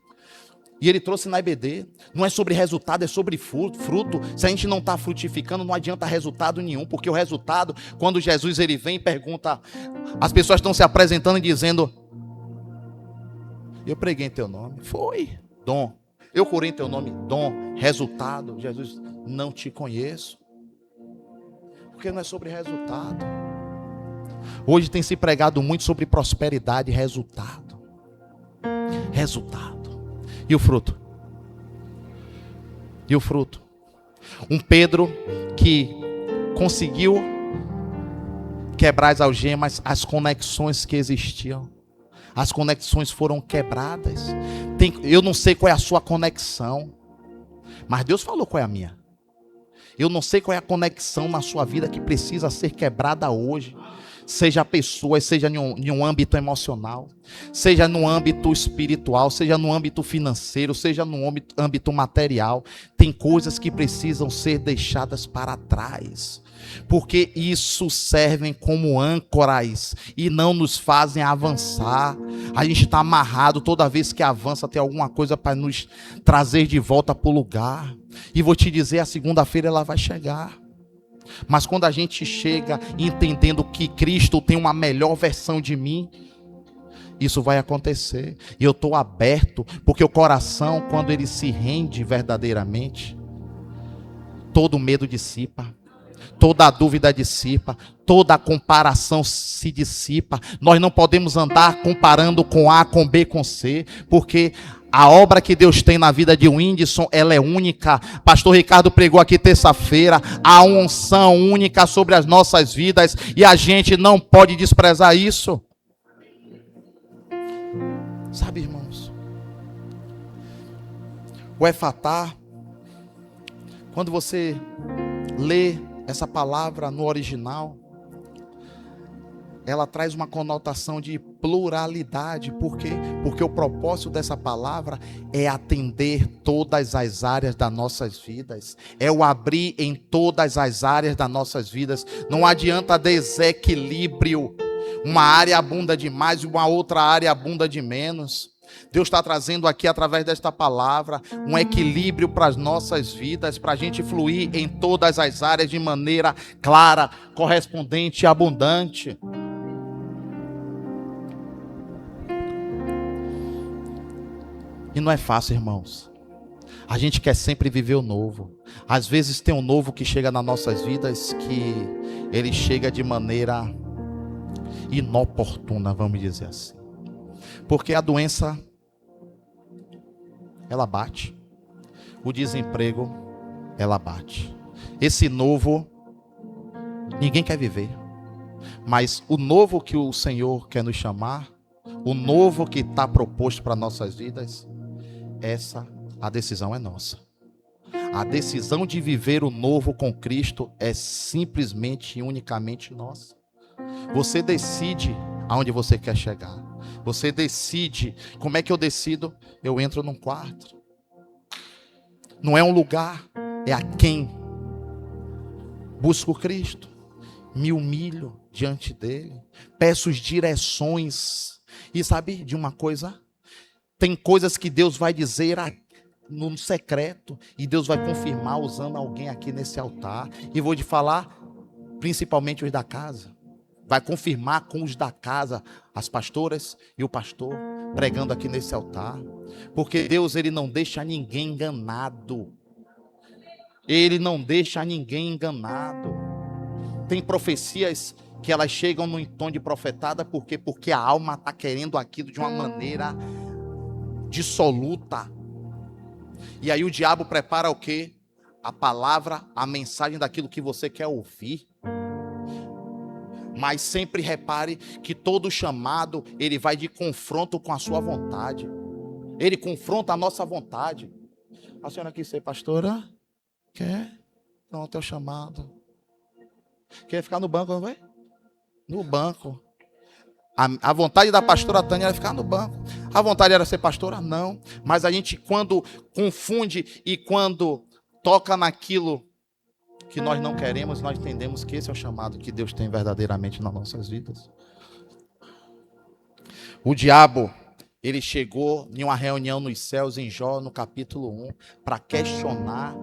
e ele trouxe na IBD, não é sobre resultado, é sobre fruto. Se a gente não está frutificando, não adianta resultado nenhum. Porque o resultado, quando Jesus ele vem e pergunta, as pessoas estão se apresentando e dizendo, eu preguei em teu nome. Foi, dom. Eu curei em teu nome, dom. Resultado, Jesus, não te conheço. Porque não é sobre resultado. Hoje tem se pregado muito sobre prosperidade e resultado. Resultado. E o fruto? E o fruto? Um Pedro que conseguiu quebrar as algemas, as conexões que existiam. As conexões foram quebradas. Eu não sei qual é a sua conexão, mas Deus falou qual é a minha. Eu não sei qual é a conexão na sua vida que precisa ser quebrada hoje. Seja pessoas, seja em um âmbito emocional, seja no âmbito espiritual, seja no âmbito financeiro, seja no âmbito material. Tem coisas que precisam ser deixadas para trás, porque isso servem como âncoras e não nos fazem avançar. A gente está amarrado, toda vez que avança tem alguma coisa para nos trazer de volta para o lugar. E vou te dizer, a segunda-feira ela vai chegar. Mas quando a gente chega entendendo que Cristo tem uma melhor versão de mim, isso vai acontecer. E eu estou aberto, porque o coração, quando ele se rende verdadeiramente, todo medo dissipa, toda a dúvida dissipa, toda a comparação se dissipa. Nós não podemos andar comparando com A, com B, com C, porque a obra que Deus tem na vida de Whindersson, ela é única. Pastor Ricardo pregou aqui terça-feira, há uma unção única sobre as nossas vidas e a gente não pode desprezar isso. Sabe, irmãos, o Efatá, quando você lê essa palavra no original, ela traz uma conotação de Pluralidade. Por quê? Porque o propósito dessa palavra é atender todas as áreas das nossas vidas. É o abrir em todas as áreas das nossas vidas. Não adianta desequilíbrio. Uma área abunda demais e uma outra área abunda de menos. Deus está trazendo aqui, através desta palavra, um equilíbrio para as nossas vidas, para a gente fluir em todas as áreas de maneira clara, correspondente e abundante. E não é fácil, irmãos. A gente quer sempre viver o novo. Às vezes tem um novo que chega nas nossas vidas que ele chega de maneira inoportuna, vamos dizer assim. Porque a doença, ela bate. O desemprego, ela bate. Esse novo, ninguém quer viver. Mas o novo que o Senhor quer nos chamar, o novo que está proposto para nossas vidas, a decisão é nossa. A decisão de viver o novo com Cristo é simplesmente e unicamente nossa. Você decide aonde você quer chegar. Você decide. Como é que eu decido? Eu entro num quarto. Não é um lugar, é a quem. Busco Cristo. Me humilho diante dele. Peço as direções. E sabe de uma coisa? Tem coisas que Deus vai dizer no secreto. E Deus vai confirmar usando alguém aqui nesse altar. E vou te falar, principalmente os da casa. Vai confirmar com os da casa, as pastoras e o pastor, pregando aqui nesse altar. Porque Deus, ele não deixa ninguém enganado. Ele não deixa ninguém enganado. Tem profecias que elas chegam no tom de profetada, porque a alma está querendo aquilo de uma maneira dissoluta. E aí o diabo prepara o quê? A palavra, a mensagem daquilo que você quer ouvir. Mas sempre repare que todo chamado, ele vai de confronto com a sua vontade. Ele confronta a nossa vontade. A senhora quer ser pastora? Quer? Pronto, é o chamado. Quer ficar no banco, não vai? No banco. A vontade da pastora Tânia era ficar no banco. A vontade era ser pastora? Não. Mas a gente, quando confunde e quando toca naquilo que nós não queremos, nós entendemos que esse é o chamado que Deus tem verdadeiramente nas nossas vidas. O diabo, ele chegou em uma reunião nos céus em Jó, no capítulo 1, para questionar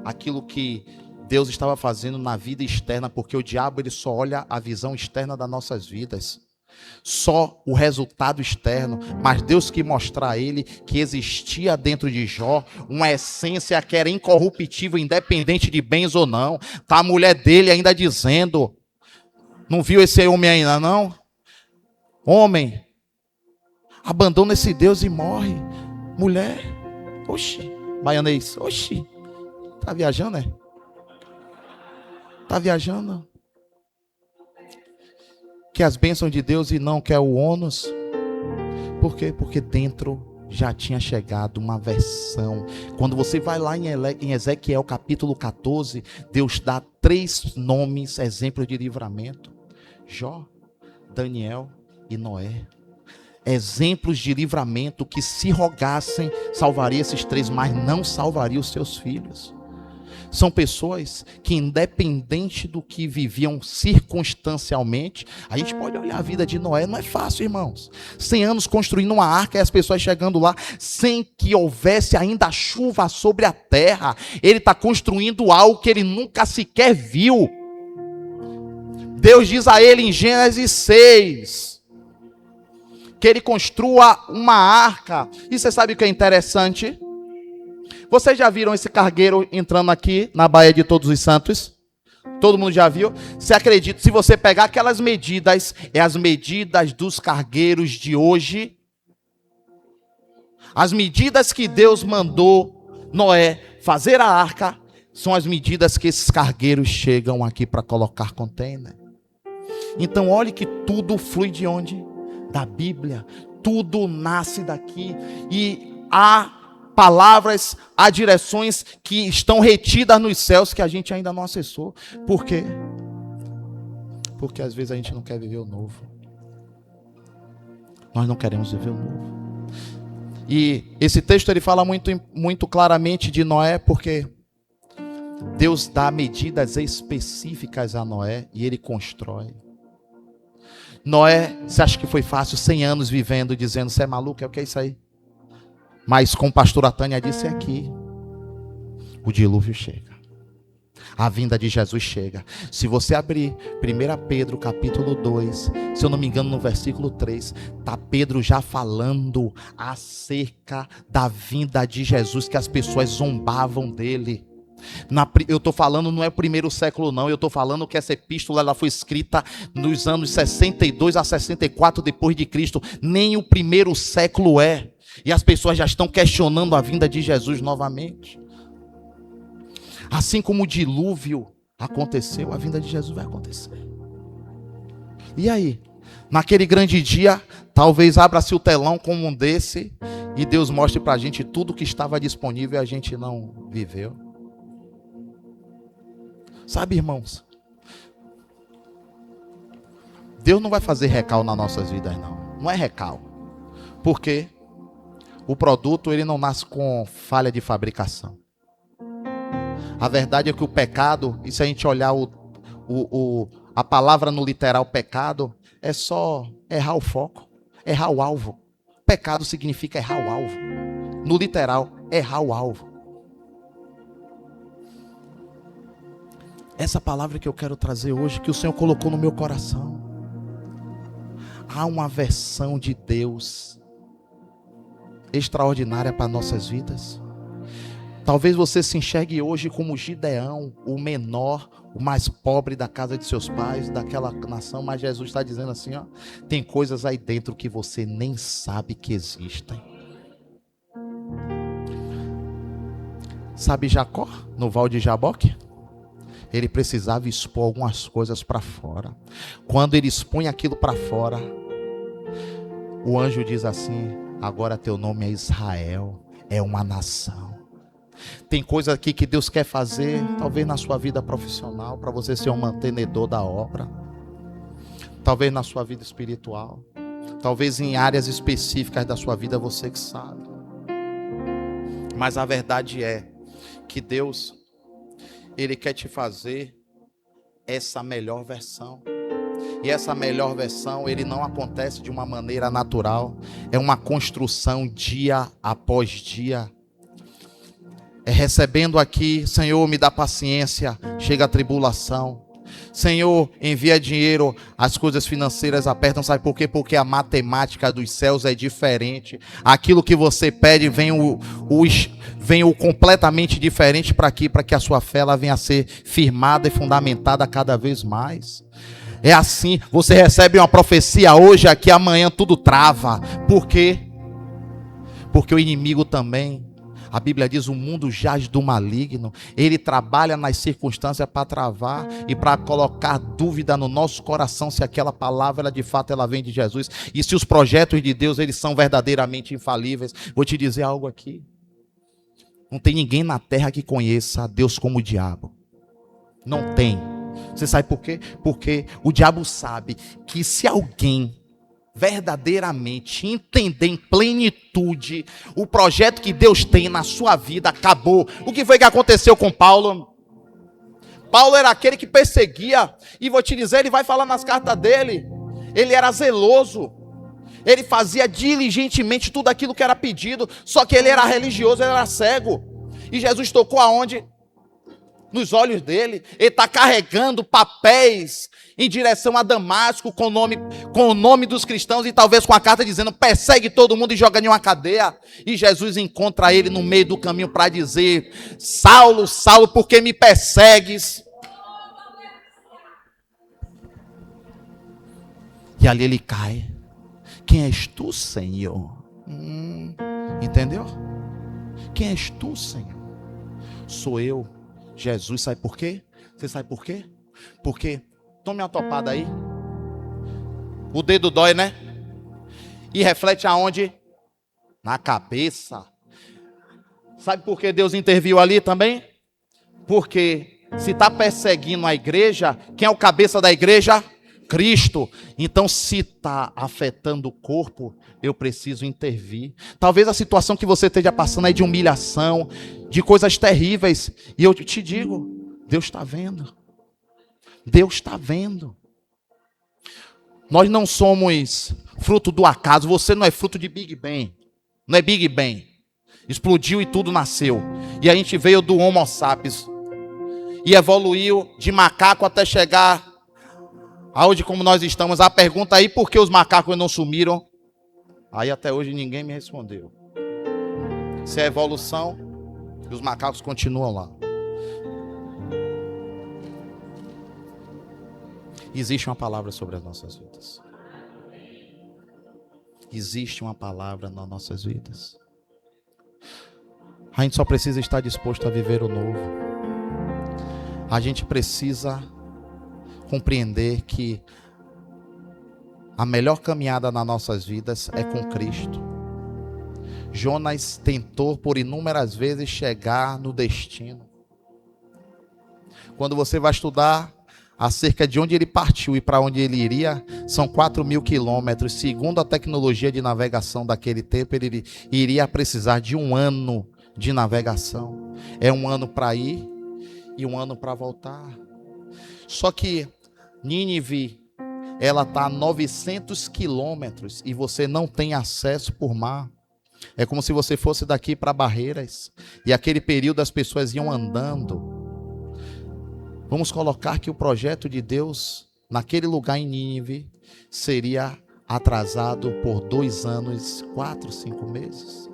aquilo que Deus estava fazendo na vida externa, porque o diabo, ele só olha a visão externa das nossas vidas. Só o resultado externo, mas Deus quis mostrar a ele que existia dentro de Jó uma essência que era incorruptível, independente de bens ou não. Tá a mulher dele ainda dizendo, não viu esse homem ainda não? Homem, abandona esse Deus e morre. Mulher, oxi, baianês, oxi, tá viajando, é? Tá viajando? Que as bênçãos de Deus e não quer o ônus. Por quê? Porque dentro já tinha chegado uma versão. Quando você vai lá em Ezequiel capítulo 14, Deus dá 3 nomes, exemplos de livramento: Jó, Daniel e Noé. Exemplos de livramento que, se rogassem, salvaria esses 3, mas não salvaria os seus filhos. São pessoas que, independente do que viviam circunstancialmente, a gente pode olhar a vida de Noé, não é fácil, irmãos. 100 anos construindo uma arca e as pessoas chegando lá sem que houvesse ainda chuva sobre a terra. Ele está construindo algo que ele nunca sequer viu. Deus diz a ele em Gênesis 6 que ele construa uma arca. E você sabe o que é interessante? Vocês já viram esse cargueiro entrando aqui na Baía de Todos os Santos? Todo mundo já viu? Você acredita, se você pegar aquelas medidas, é as medidas dos cargueiros de hoje. As medidas que Deus mandou Noé fazer a arca, são as medidas que esses cargueiros chegam aqui para colocar container. Então olhe que tudo flui de onde? Da Bíblia. Tudo nasce daqui. E há palavras, há direções que estão retidas nos céus que a gente ainda não acessou. Por quê? Porque às vezes a gente não quer viver o novo. Nós não queremos viver o novo. E esse texto ele fala muito claramente de Noé, porque Deus dá medidas específicas a Noé e ele constrói. Noé, você acha que foi fácil? 100 anos vivendo, dizendo, você é maluco? É o que é isso aí? Mas como a pastora Tânia disse aqui, o dilúvio chega. A vinda de Jesus chega. Se você abrir 1 Pedro capítulo 2, se eu não me engano no versículo 3, está Pedro já falando acerca da vinda de Jesus, que as pessoas zombavam dele. Eu estou falando, não é o primeiro século não, eu estou falando que essa epístola ela foi escrita nos anos 62 a 64 depois de Cristo. Nem o primeiro século é. E as pessoas já estão questionando a vinda de Jesus novamente. Assim como o dilúvio aconteceu, a vinda de Jesus vai acontecer. E aí? Naquele grande dia, talvez abra-se o telão como um desse e Deus mostre para a gente tudo que estava disponível e a gente não viveu. Sabe, irmãos? Deus não vai fazer recal nas nossas vidas, não. Não é recal. Porque o produto ele não nasce com falha de fabricação. A verdade é que o pecado, e se a gente olhar a palavra no literal pecado, é só errar o foco, errar o alvo. Pecado significa errar o alvo. No literal, errar o alvo. Essa palavra que eu quero trazer hoje, que o Senhor colocou no meu coração. Há uma versão de Deus extraordinária para nossas vidas. Talvez você se enxergue hoje como Gideão, o menor, o mais pobre da casa de seus pais, daquela nação, mas Jesus está dizendo assim, ó, tem coisas aí dentro que você nem sabe que existem. Sabe Jacó, no Val de Jaboque? Ele precisava expor algumas coisas para fora. Quando ele expõe aquilo para fora, o anjo diz assim, agora teu nome é Israel, é uma nação. Tem coisa aqui que Deus quer fazer, talvez na sua vida profissional, para você ser um mantenedor da obra. Talvez na sua vida espiritual. Talvez em áreas específicas da sua vida, você que sabe. Mas a verdade é que Deus, Ele quer te fazer essa melhor versão. E essa melhor versão, ele não acontece de uma maneira natural. É uma construção dia após dia. É recebendo aqui, Senhor, me dá paciência, chega a tribulação. Senhor, envia dinheiro, as coisas financeiras apertam, sabe por quê? Porque a matemática dos céus é diferente. Aquilo que você pede vem o completamente diferente para aqui, para que a sua fé ela venha a ser firmada e fundamentada cada vez mais. É assim, você recebe uma profecia hoje, aqui amanhã tudo trava. Por quê? Porque o inimigo também, a Bíblia diz, o mundo jaz do maligno. Ele trabalha nas circunstâncias para travar e para colocar dúvida no nosso coração se aquela palavra, de fato, ela vem de Jesus. E se os projetos de Deus, eles são verdadeiramente infalíveis. Vou te dizer algo aqui. Não tem ninguém na terra que conheça a Deus como o diabo. Não tem. Você sabe por quê? Porque o diabo sabe que se alguém verdadeiramente entender em plenitude o projeto que Deus tem na sua vida, acabou. O que foi que aconteceu com Paulo? Paulo era aquele que perseguia, e vou te dizer, ele vai falar nas cartas dele, ele era zeloso, ele fazia diligentemente tudo aquilo que era pedido, só que ele era religioso, ele era cego, e Jesus tocou aonde? Nos olhos dele. Ele está carregando papéis em direção a Damasco com o nome dos cristãos e talvez com a carta dizendo persegue todo mundo e joga em uma cadeia. E Jesus encontra ele no meio do caminho para dizer, Saulo, Saulo, por que me persegues? E ali ele cai. Quem és tu, Senhor? Entendeu? Quem és tu, Senhor? Sou eu, Jesus. Sabe por quê? Você sabe por quê? Porque, tome uma topada aí. O dedo dói, né? E reflete aonde? Na cabeça. Sabe por que Deus interviu ali também? Porque se está perseguindo a igreja, quem é o cabeça da igreja? Cristo. Então, se está afetando o corpo, eu preciso intervir. Talvez a situação que você esteja passando é de humilhação, de coisas terríveis. E eu te digo, Deus está vendo. Deus está vendo. Nós não somos fruto do acaso. Você não é fruto de Big Bang. Não é Big Bang. Explodiu e tudo nasceu. E a gente veio do Homo sapiens. E evoluiu de macaco até chegar aonde como nós estamos. A pergunta aí, por que os macacos não sumiram? Aí até hoje ninguém me respondeu. Se é evolução, os macacos continuam lá. Existe uma palavra sobre as nossas vidas. Existe uma palavra nas nossas vidas. A gente só precisa estar disposto a viver o novo. A gente precisa compreender que a melhor caminhada nas nossas vidas é com Cristo. Jonas tentou por inúmeras vezes chegar no destino. Quando você vai estudar acerca de onde ele partiu e para onde ele iria, são 4.000 quilômetros. Segundo a tecnologia de navegação daquele tempo, ele iria precisar de 1 ano de navegação. É 1 ano para ir e 1 ano para voltar. Só que Nínive, ela está a 900 quilômetros e você não tem acesso por mar. É como se você fosse daqui para Barreiras. E aquele período as pessoas iam andando. Vamos colocar que o projeto de Deus naquele lugar em Nínive seria atrasado por 2 anos, 4, 5 meses.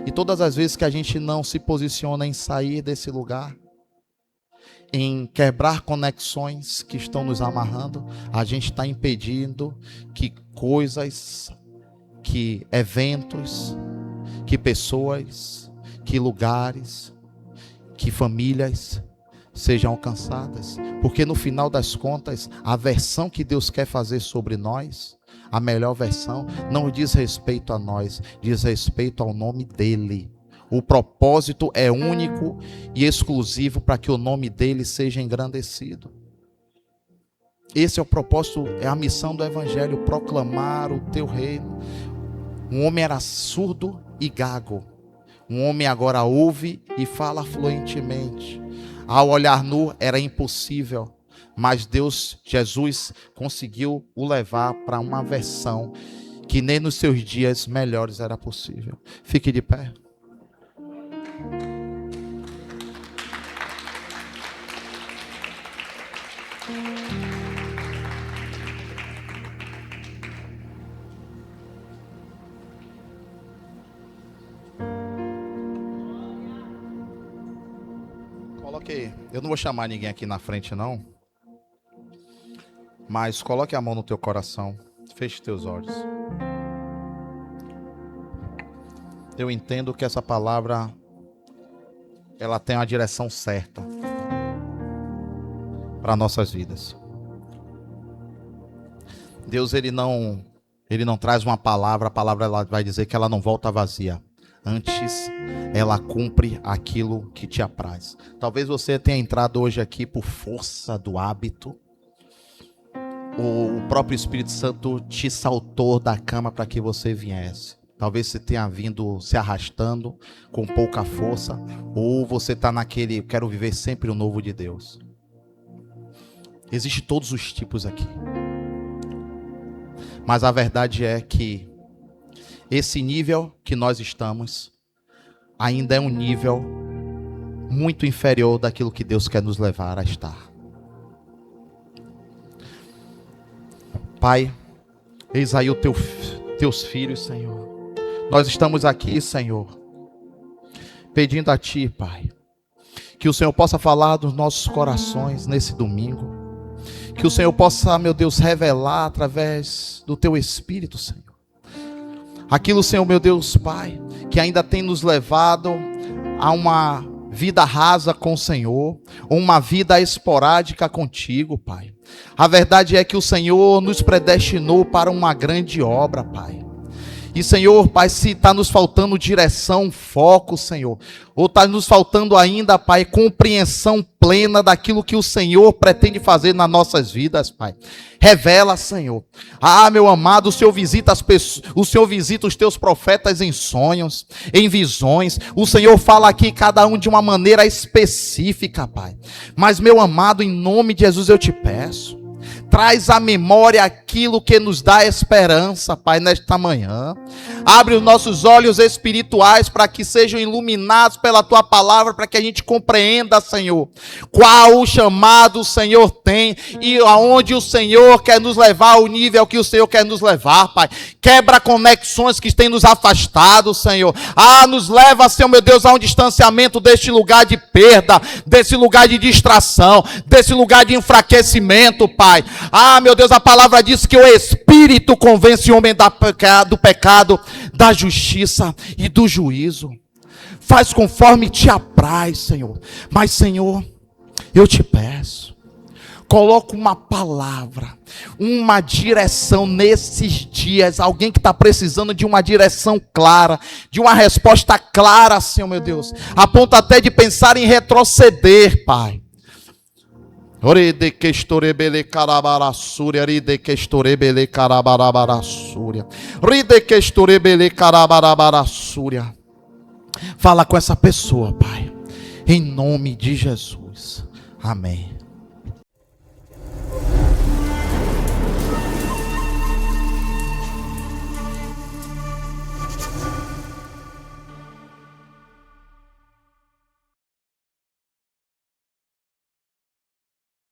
E todas as vezes que a gente não se posiciona em sair desse lugar, em quebrar conexões que estão nos amarrando, a gente está impedindo que coisas, que eventos, que pessoas, que lugares, que famílias sejam alcançadas. Porque no final das contas, a versão que Deus quer fazer sobre nós, a melhor versão, não diz respeito a nós, diz respeito ao nome dele. O propósito é único e exclusivo para que o nome dele seja engrandecido. Esse é o propósito, é a missão do evangelho, proclamar o teu reino. Um homem era surdo e gago. Um homem agora ouve e fala fluentemente. Ao olhar nu era impossível, mas Deus, Jesus, conseguiu o levar para uma versão que nem nos seus dias melhores era possível. Fique de pé. Coloque, eu não vou chamar ninguém aqui na frente não, mas coloque a mão no teu coração, feche teus olhos. Eu entendo que essa palavra, ela tem uma direção certa para nossas vidas. Deus, ele não traz uma palavra, a palavra ela vai dizer que ela não volta vazia. Antes, ela cumpre aquilo que te apraz. Talvez você tenha entrado hoje aqui por força do hábito. O próprio Espírito Santo te saltou da cama para que você viesse. Talvez você tenha vindo se arrastando com pouca força. Ou você está naquele, quero viver sempre o novo de Deus. Existem todos os tipos aqui. Mas a verdade é que esse nível que nós estamos ainda é um nível muito inferior daquilo que Deus quer nos levar a estar. Pai, eis aí os teus filhos, Senhor. Nós estamos aqui, Senhor, pedindo a Ti, Pai, que o Senhor possa falar dos nossos corações nesse domingo. Que o Senhor possa, meu Deus, revelar através do Teu Espírito, Senhor. Aquilo, Senhor, meu Deus, Pai, que ainda tem nos levado a uma vida rasa com o Senhor, ou uma vida esporádica contigo, Pai. A verdade é que o Senhor nos predestinou para uma grande obra, Pai. E, Senhor, Pai, se está nos faltando direção, foco, Senhor, ou está nos faltando ainda, Pai, compreensão plena plena daquilo que o Senhor pretende fazer nas nossas vidas, Pai. Revela, Senhor. Meu amado, o Senhor visita as pessoas, o Senhor visita os teus profetas em sonhos, em visões. O Senhor fala aqui cada um de uma maneira específica, Pai. Mas, meu amado, em nome de Jesus eu te peço, traz à memória aquilo que nos dá esperança, Pai, nesta manhã. Abre os nossos olhos espirituais para que sejam iluminados pela Tua palavra, para que a gente compreenda, Senhor, qual o chamado o Senhor tem e aonde o Senhor quer nos levar, ao nível que o Senhor quer nos levar, Pai. Quebra conexões que têm nos afastado, Senhor. Nos leva, Senhor, meu Deus, a um distanciamento deste lugar de perda, desse lugar de distração, desse lugar de enfraquecimento, Pai. Meu Deus, a palavra diz que o Espírito convence o homem do pecado, da justiça e do juízo. Faz conforme te apraz, Senhor. Mas, Senhor, eu te peço, coloca uma palavra, uma direção nesses dias. Alguém que está precisando de uma direção clara, de uma resposta clara, Senhor, meu Deus. A ponto até de pensar em retroceder, Pai. Ride que estorebele carabarassúria, ride que estorebele carabarassúria, ride que estorebele carabarassúria. Fala com essa pessoa, Pai, em nome de Jesus. Amém.